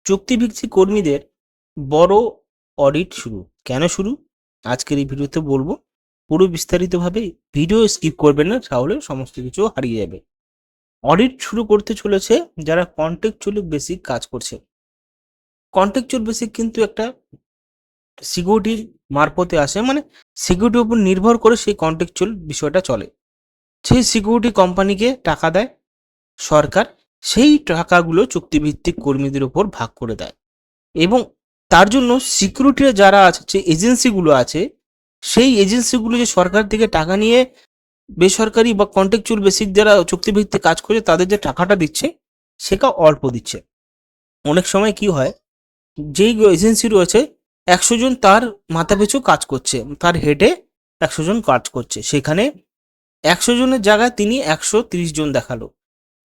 চুক্তিভিত্তিক কর্মীদের বড় অডিট শুরু। কেন শুরু? আজকের এই ভিডিওতে বলবো। পুরো বিস্তারিতভাবে ভিডিও স্কিপ করবেন না, তাহলে সমস্ত কিছু হারিয়ে যাবে। অডিট শুরু করতে চলেছে যারা কন্ট্রাকচুয়াল বেসিক কাজ করছে। কন্ট্রাকচুয়াল বেসিক কিন্তু একটা সিকিউরিটির মারফতে আসে, মানে সিকিউরিটির উপর নির্ভর করে সেই কন্ট্রাকচুয়াল বিষয়টা চলে। সেই সিকিউরিটি কোম্পানিকে টাকা দেয় সরকার, সেই টাকাগুলো চুক্তিভিত্তিক কর্মীদের উপর ভাগ করে দেয় এবং তার জন্য সিকিউরিটি যারা আছে, যে এজেন্সিগুলো আছে, সেই এজেন্সিগুলো যে সরকার থেকে টাকা নিয়ে বেসরকারি বা কন্ট্রাকচুয়াল বেসিক যারা চুক্তিভিত্তিক কাজ করে তাদের যে টাকাটা দিচ্ছে সেটা অল্প দিচ্ছে। অনেক সময় কি হয়, যেই এজেন্সি রয়েছে 100 জন তার মাথা পিছু কাজ করছে, তার হেডে 100 জন কাজ করছে, সেখানে 100 জনের জায়গায় তিনি 130 জন দেখালো।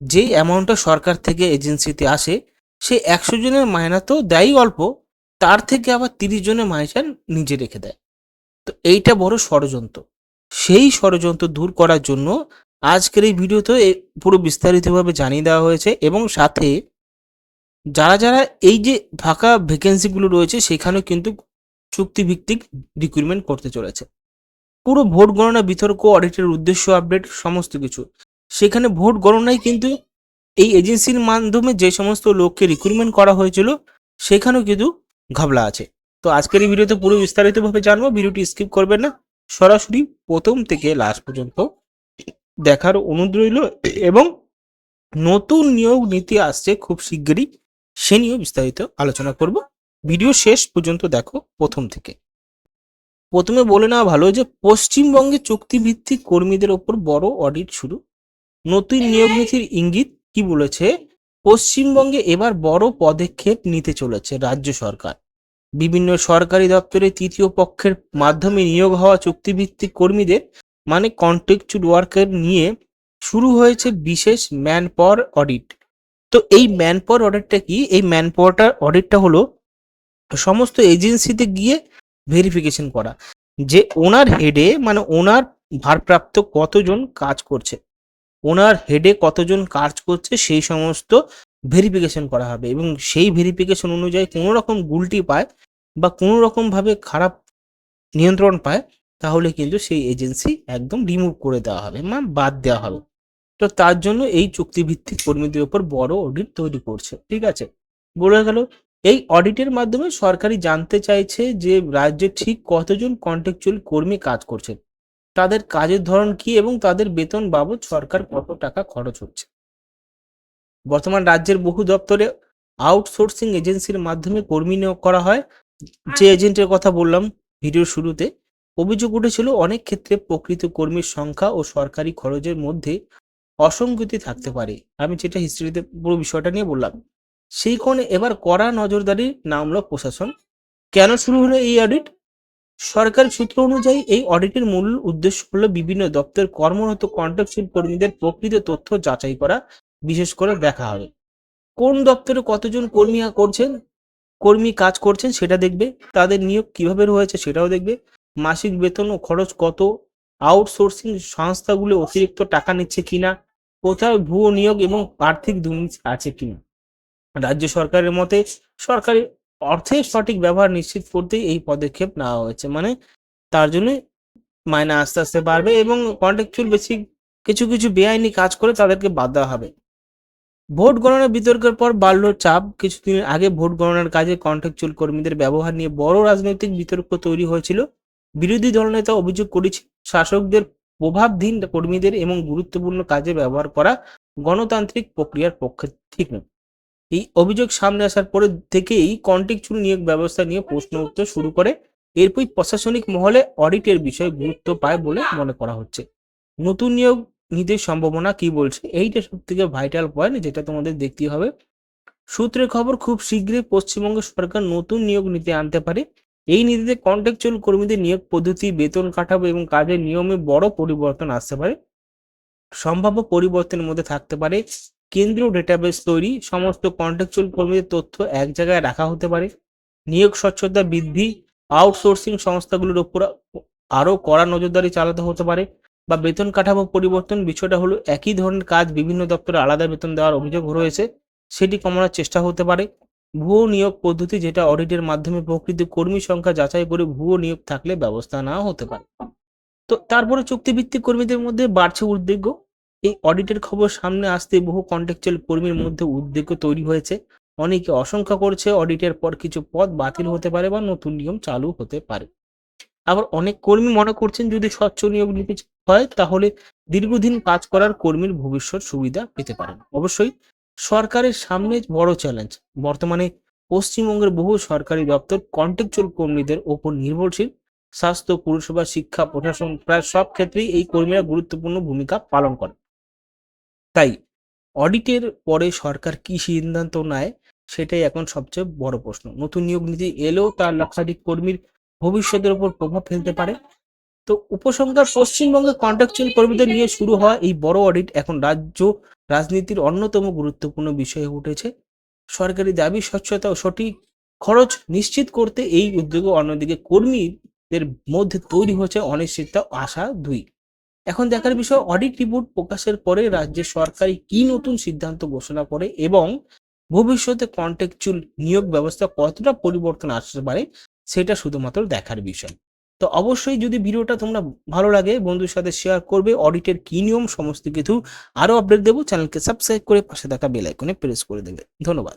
যেই অ্যামাউন্টটা সরকার থেকে এজেন্সিতে আসে, সেই 100 জনের মাইনা তো দেয়ই অল্প, তার থেকে আবার 30 জনের মাইনা নিজে রেখে দেয়। তো এইটা বড় ষড়যন্ত্র। সেই ষড়যন্ত্র দূর করার জন্য আজকের এই ভিডিওতে পুরো বিস্তারিতভাবে জানিয়ে দেওয়া হয়েছে এবং সাথে যারা যারা এই যে ফাঁকা ভ্যাকেন্সিগুলো রয়েছে সেখানেও কিন্তু চুক্তিভিত্তিক রিক্রুটমেন্ট করতে চলেছে। পুরো ভোট গণনা, বিতর্ক, অডিটের উদ্দেশ্য, আপডেট সমস্ত কিছু সেখানে। ভোট গণনায় কিন্তু এই এজেন্সির মাধ্যমে যে সমস্ত লোককে রিক্রুটমেন্ট করা হয়েছিল সেখানেও কিন্তু ঘাবলা আছে। তো আজকের এই ভিডিওতে পুরো বিস্তারিতভাবে জানবো, ভিডিওটি স্কিপ করবেন না, সরাসরি প্রথম থেকে লাস্ট পর্যন্ত দেখার অনুরোধ রইল। এবং নতুন নিয়োগ নীতি আসছে খুব শিগগিরই, সে নিয়েও বিস্তারিত আলোচনা করব। ভিডিও শেষ পর্যন্ত দেখো প্রথম থেকে। প্রথমে বলে নেওয়া ভালো যে পশ্চিমবঙ্গে চুক্তিভিত্তিক কর্মীদের ওপর বড় অডিট শুরু। নতুন নিয়োগ নীতির ইঙ্গিত কি বলেছে? পশ্চিমবঙ্গে এবার বড় পদক্ষেপ নিতে চলেছে রাজ্য সরকার। বিভিন্ন সরকারি দপ্তরে তৃতীয় পক্ষের মাধ্যমে নিয়োগ হওয়া চুক্তিভিত্তিক কর্মীদের, মানে কন্ট্রাকচুয়াল ওয়ার্কার নিয়ে শুরু হয়েছে বিশেষ ম্যান পাওয়ার অডিট। তো এই ম্যান পাওয়ার অডিটটা কি? এই ম্যান পাওয়ার অডিটটা হলো সমস্ত এজেন্সিতে গিয়ে ভেরিফিকেশন করা যে ওনার হেডে, মানে ওনার ভারপ্রাপ্ত কতজন কাজ করছে, ওনার হেডে কতজন কাজ করছে, সেই সমস্ত ভেরিফিকেশন করা হবে এবং সেই ভেরিফিকেশন অনুযায়ী কোনো রকম গুলটি পায় বা কোনো রকম ভাবে খারাপ নিয়ন্ত্রণ পায়, তাহলে কিন্তু সেই এজেন্সি একদম রিমুভ করে দেওয়া হবে, মানে বাদ দেওয়া হবে। তো তার জন্য এই চুক্তিভিত্তিক কর্মীদের উপর বড় অডিট তৈরি করছে। ঠিক আছে, বলে গেল এই অডিটের মাধ্যমে সরকারি জানতে চাইছে যে রাজ্যে ঠিক কতজন কন্ট্রাকচুয়াল কর্মী কাজ করছে, তাদের কাজের ধরন কি এবং তাদের বেতন বাবদ সরকার কত টাকা খরচ হচ্ছে। বর্তমান রাজ্যের বহু দপ্তরে আউটসোর্সিং এজেন্সির মাধ্যমে কর্মী নিয়োগ করা হয়। যে এজেন্টের কথা বললাম ভিডিওর শুরুতে, অভিযোগ উঠেছিল অনেক ক্ষেত্রে প্রকৃত কর্মীর সংখ্যা ও সরকারি খরচের মধ্যে অসঙ্গতি থাকতে পারে। আমি যেটা হিস্ট্রিতে পুরো বিষয়টা নিয়ে বললাম, সেই কোণে এবার কড়া নজরদারি নামলো প্রশাসন। কেন শুরু হলো এই অডিট? সরকারি সূত্র অনুযায়ী এই অডিটের মূল উদ্দেশ্য হলো বিভিন্ন দপ্তর কর্মরত কন্ট্রাকচুয়াল কর্মীদের প্রকৃত তথ্য যাচাই করা। বিশেষ করে দেখা হবে কোন দপ্তরে কতজন কর্মী কাজ করছেন সেটা দেখবে, তাদের নিয়োগ কিভাবে রয়েছে সেটাও দেখবে, মাসিক বেতন ও খরচ কত, আউটসোর্সিং সংস্থাগুলো অতিরিক্ত টাকা নিচ্ছে কিনা, কোথাও ভুয়ো নিয়োগ এবং আর্থিক দুর্নীতি আছে কিনা। রাজ্য সরকারের মতে সরকারি অর্থের সঠিক ব্যবহার নিশ্চিত করতেই এই পদক্ষেপ নেওয়া হয়েছে, মানে তার জন্য মাইনে আস্তে আস্তে বাড়বে এবং কন্ট্রাকচুয়াল বেসিক কিছু কিছু বেআইনি কাজ করে তাদেরকে বাদ দেওয়া হবে। ভোট গণনা বিতর্কের পর বাড়ল চাপ। কিছুদিন আগে ভোট গণনার কাজে কন্ট্রাকচুয়াল কর্মীদের ব্যবহার নিয়ে বড় রাজনৈতিক বিতর্ক তৈরি হয়েছিল। বিরোধী দলনেতা অভিযোগ করেছে শাসকদের প্রভাবধীন কর্মীদের এবং গুরুত্বপূর্ণ কাজে ব্যবহার করা গণতান্ত্রিক প্রক্রিয়ার পক্ষে ঠিক নয়। এই অভিযোগ সামনে আসার পরে থেকেই কন্ট্রাকচুয়াল নিয়োগ ব্যবস্থা নিয়ে প্রশ্ন উঠতে শুরু করে। এরপরই প্রশাসনিক মহলে অডিটের বিষয় গুরুত্ব পায় বলে মনে করা হচ্ছে। নতুন নিয়োগ নীতির সম্ভাবনা কি বলছে, এইটা সব থেকে ভাইটাল পয়েন্ট, যেটা তোমাদের দেখতেই হবে। সূত্রের খবর, খুব শীঘ্রই পশ্চিমবঙ্গ সরকার নতুন নিয়োগ নীতি আনতে পারে। এই নীতিতে কন্ট্রাকচুয়াল কর্মীদের নিয়োগ পদ্ধতি, বেতন কাঠামো এবং কাজের নিয়মে বড় পরিবর্তন আসতে পারে। সম্ভাব্য পরিবর্তনের মধ্যে থাকতে পারে কেন্দ্রীয় ডেটাবেস তৈরি, সমস্ত কন্ট্রাকচুয়াল কর্মীদের তথ্য এক জায়গায় রাখা হতে পারে, নিয়োগ স্বচ্ছতা বৃদ্ধি, আউটসোর্সিং সংস্থাগুলোর উপর আরো কড়া নজরদারি চালাতে হতে পারে, বা বেতন কাঠামো পরিবর্তন। বিষয়টা হলো একই ধরনের কাজ বিভিন্ন দপ্তরে আলাদা বেতন দেওয়ার অভিযোগ রয়েছে, সেটি কমানোর চেষ্টা হতে পারে। ভুয়ো নিয়োগ পদ্ধতি, যেটা অডিটের মাধ্যমে প্রকৃত কর্মী সংখ্যা যাচাই করে ভুয়ো নিয়োগ থাকলে ব্যবস্থা নেওয়া হতে পারে। তো তারপরে চুক্তিভিত্তিক কর্মীদের মধ্যে বাড়ছে উদ্বেগ। এই অডিটের খবর সামনে আসতে বহু কন্ট্রাকচুয়াল কর্মীর মধ্যে উদ্বেগ তৈরি হয়েছে। অনেকে আশঙ্কা করছে অডিটের পর কিছু পদ বাতিল হতে পারে বা নতুন নিয়ম চালু হতে পারে। আবার অনেক কর্মী মনে করছেন যদি স্বচ্ছ নিয়োগ নীতি হয় তাহলে দীর্ঘদিন কাজ করার কর্মীর ভবিষ্যৎ সুবিধা পেতে পারেন। অবশ্যই সরকারের সামনে বড় চ্যালেঞ্জ। বর্তমানে পশ্চিমবঙ্গের বহু সরকারি দপ্তর কন্ট্রাকচুয়াল কর্মীদের ওপর নির্ভরশীল। স্বাস্থ্য, পুরসভা, শিক্ষা, প্রশাসন প্রায় সব ক্ষেত্রেই এই কর্মীরা গুরুত্বপূর্ণ ভূমিকা পালন করে। তাই অডিটের পরে সরকার কি সিদ্ধান্ত নেয় সেটাই এখন সবচেয়ে বড় প্রশ্ন। নতুন নিয়োগ নীতি এলেও তার লক্ষাধিক কর্মীর ভবিষ্যতের উপর প্রভাব ফেলতে পারে। তো উপসংহার, পশ্চিমবঙ্গে কন্ট্রাকচুয়াল কর্মীদের নিয়ে শুরু হওয়া এই বড় অডিট এখন রাজ্য রাজনীতির অন্যতম গুরুত্বপূর্ণ বিষয় হয়ে উঠেছে। সরকারি দাবি স্বচ্ছতা ও সঠিক খরচ নিশ্চিত করতে এই উদ্যোগ, অন্যদিকে কর্মীদের মধ্যে তৈরি হচ্ছে অনিশ্চয়তা, আশা দুই। এখন দেখার বিষয় অডিট রিপোর্ট প্রকাশের পরে রাজ্যের সরকারি কি নতুন সিদ্ধান্ত ঘোষণা করে এবং ভবিষ্যতে কন্ট্রাকচুয়াল নিয়োগ ব্যবস্থা কতটা পরিবর্তন আসতে পারে, সেটা শুধুমাত্র দেখার বিষয়। তো অবশ্যই যদি ভিডিওটা তোমরা ভালো লাগে বন্ধুর সাথে শেয়ার করবে। অডিটের কি নিয়ম সমস্ত কিছু আরো আপডেট দেবো। চ্যানেলকে সাবস্ক্রাইব করে পাশে থাকা বেল আইকনে প্রেস করে দেবে। ধন্যবাদ।